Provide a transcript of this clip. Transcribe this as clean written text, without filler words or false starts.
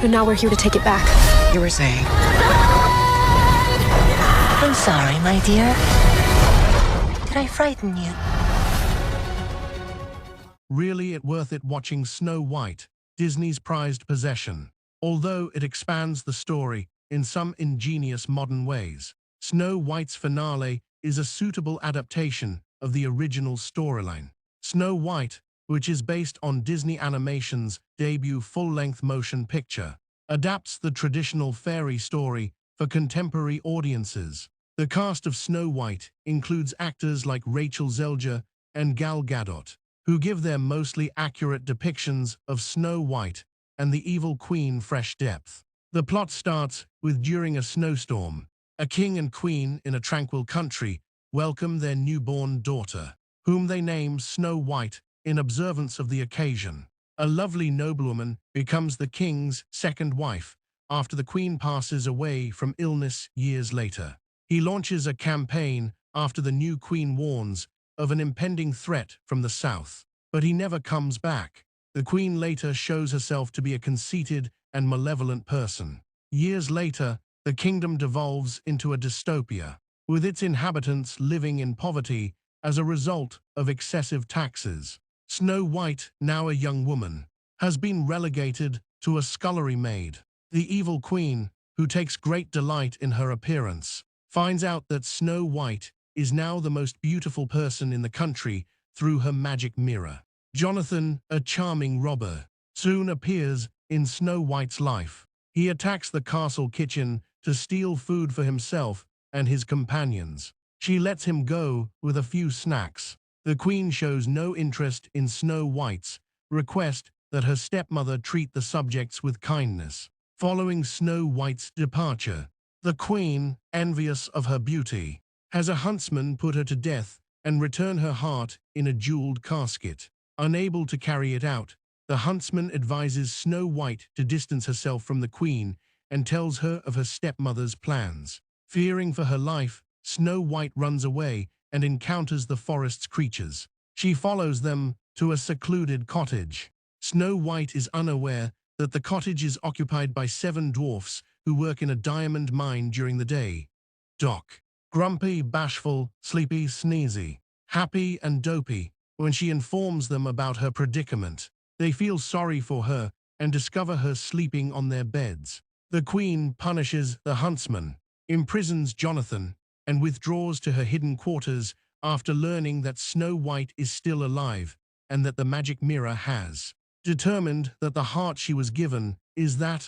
but now we're here to take it back. You were saying? I'm sorry, my dear. Did I frighten you? Really worth it watching Snow White, Disney's prized possession. Although it expands the story in some ingenious modern ways, Snow White's finale is a suitable adaptation of the original storyline. Snow White, which is based on Disney Animation's debut full-length motion picture, adapts the traditional fairy story for contemporary audiences. The cast of Snow White includes actors like Rachel Zelger and Gal Gadot, who give their mostly accurate depictions of Snow White and the evil queen fresh depth. The plot starts with during a snowstorm, a king and queen in a tranquil country welcome their newborn daughter, whom they name Snow White in observance of the occasion. A lovely noblewoman becomes the king's second wife after the queen passes away from illness years later. He launches a campaign after the new queen warns of an impending threat from the south, but he never comes back. The queen later shows herself to be a conceited and malevolent person. Years later, the kingdom devolves into a dystopia, with its inhabitants living in poverty as a result of excessive taxes. Snow White, now a young woman, has been relegated to a scullery maid. The evil queen, who takes great delight in her appearance, finds out that Snow White is now the most beautiful person in the country through her magic mirror. Jonathan, a charming robber, soon appears in Snow White's life. He attacks the castle kitchen to steal food for himself and his companions. She lets him go with a few snacks. The queen shows no interest in Snow White's request that her stepmother treat the subjects with kindness. Following Snow White's departure, the queen, envious of her beauty, has a huntsman put her to death and return her heart in a jeweled casket. Unable to carry it out, the huntsman advises Snow White to distance herself from the queen and tells her of her stepmother's plans. Fearing for her life, Snow White runs away and encounters the forest's creatures. She follows them to a secluded cottage. Snow White is unaware that the cottage is occupied by 7 dwarfs who work in a diamond mine during the day. Doc. Grumpy, bashful, sleepy, sneezy, happy and dopey. When she informs them about her predicament, they feel sorry for her and discover her sleeping on their beds. The queen punishes the huntsman, imprisons Jonathan, and withdraws to her hidden quarters after learning that Snow White is still alive and that the magic mirror has determined that the heart she was given is that